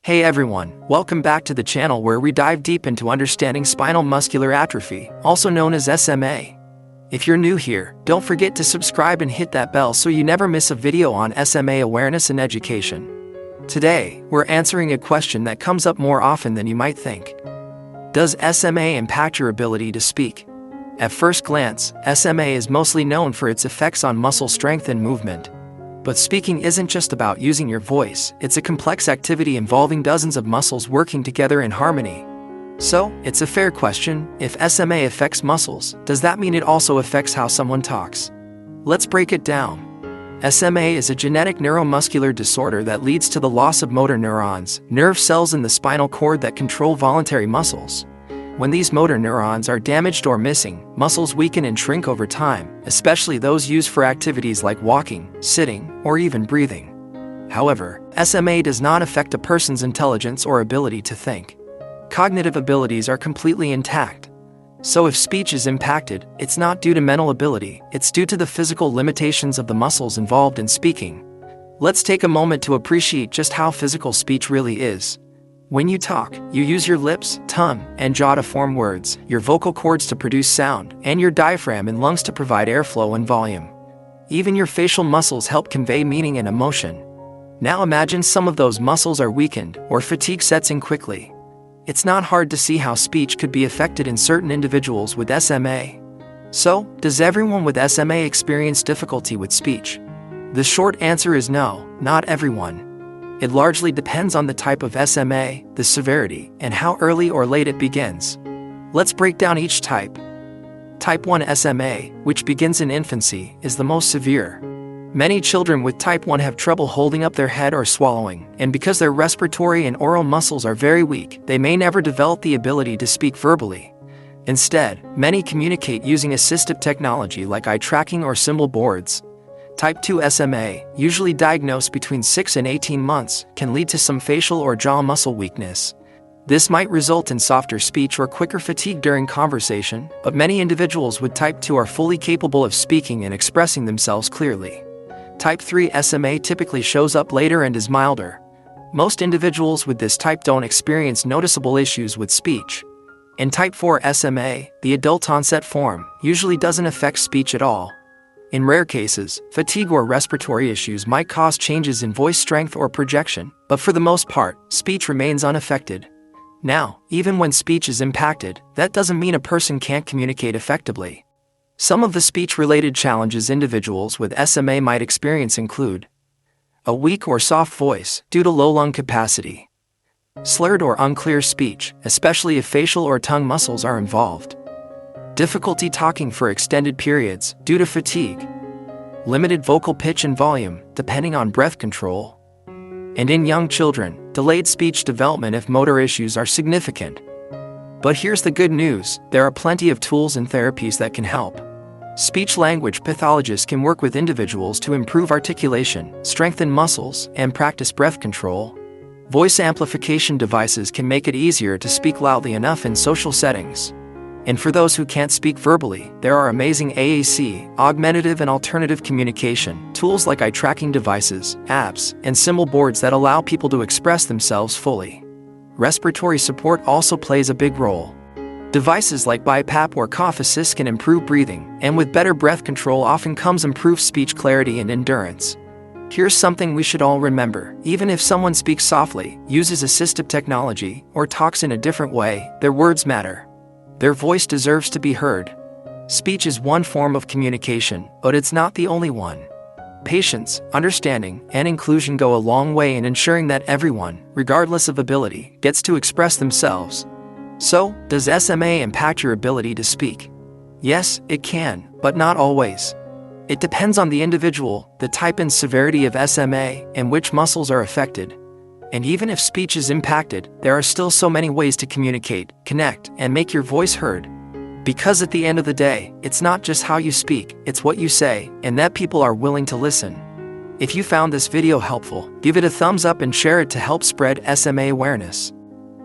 Hey everyone, welcome back to the channel where we dive deep into understanding spinal muscular atrophy, also known as SMA. If you're new here, don't forget to subscribe and hit that bell so you never miss a video on SMA awareness and education. Today, we're answering a question that comes up more often than you might think. Does SMA impact your ability to speak? At first glance, SMA is mostly known for its effects on muscle strength and movement. But speaking isn't just about using your voice, it's a complex activity involving dozens of muscles working together in harmony. So, it's a fair question: if SMA affects muscles, does that mean it also affects how someone talks? Let's break it down. SMA is a genetic neuromuscular disorder that leads to the loss of motor neurons, nerve cells in the spinal cord that control voluntary muscles. When these motor neurons are damaged or missing, muscles weaken and shrink over time, especially those used for activities like walking, sitting, or even breathing. However, SMA does not affect a person's intelligence or ability to think. Cognitive abilities are completely intact. So if speech is impacted, it's not due to mental ability, it's due to the physical limitations of the muscles involved in speaking. Let's take a moment to appreciate just how physical speech really is. When you talk, you use your lips, tongue, and jaw to form words, your vocal cords to produce sound, and your diaphragm and lungs to provide airflow and volume. Even your facial muscles help convey meaning and emotion. Now imagine some of those muscles are weakened, or fatigue sets in quickly. It's not hard to see how speech could be affected in certain individuals with SMA. So, does everyone with SMA experience difficulty with speech? The short answer is no, not everyone. It largely depends on the type of SMA, the severity, and how early or late it begins. Let's break down each type. Type 1 SMA, which begins in infancy, is the most severe. Many children with Type 1 have trouble holding up their head or swallowing, and because their respiratory and oral muscles are very weak, they may never develop the ability to speak verbally. Instead, many communicate using assistive technology like eye tracking or symbol boards. Type 2 SMA, usually diagnosed between 6 and 18 months, can lead to some facial or jaw muscle weakness. This might result in softer speech or quicker fatigue during conversation, but many individuals with Type 2 are fully capable of speaking and expressing themselves clearly. Type 3 SMA typically shows up later and is milder. Most individuals with this type don't experience noticeable issues with speech. In Type 4 SMA, the adult onset form usually doesn't affect speech at all. In rare cases, fatigue or respiratory issues might cause changes in voice strength or projection, but for the most part, speech remains unaffected. Now, even when speech is impacted, that doesn't mean a person can't communicate effectively. Some of the speech-related challenges individuals with SMA might experience include a weak or soft voice due to low lung capacity, slurred or unclear speech, especially if facial or tongue muscles are involved, difficulty talking for extended periods due to fatigue, limited vocal pitch and volume, depending on breath control, and in young children, delayed speech development if motor issues are significant. But here's the good news: there are plenty of tools and therapies that can help. Speech-language pathologists can work with individuals to improve articulation, strengthen muscles, and practice breath control. Voice amplification devices can make it easier to speak loudly enough in social settings. And for those who can't speak verbally, there are amazing AAC, augmentative and alternative communication, tools like eye tracking devices, apps, and symbol boards that allow people to express themselves fully. Respiratory support also plays a big role. Devices like BiPAP or Cough Assist can improve breathing, and with better breath control often comes improved speech clarity and endurance. Here's something we should all remember: even if someone speaks softly, uses assistive technology, or talks in a different way, their words matter. Their voice deserves to be heard. Speech is one form of communication, but it's not the only one. Patience, understanding, and inclusion go a long way in ensuring that everyone, regardless of ability, gets to express themselves. So, does SMA impact your ability to speak? Yes, it can, but not always. It depends on the individual, the type and severity of SMA, and which muscles are affected. And even if speech is impacted, there are still so many ways to communicate, connect, and make your voice heard. Because at the end of the day, it's not just how you speak, it's what you say, and that people are willing to listen. If you found this video helpful, give it a thumbs up and share it to help spread SMA awareness.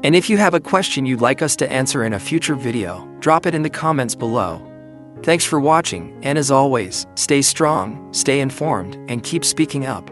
And if you have a question you'd like us to answer in a future video, drop it in the comments below. Thanks for watching, and as always, stay strong, stay informed, and keep speaking up.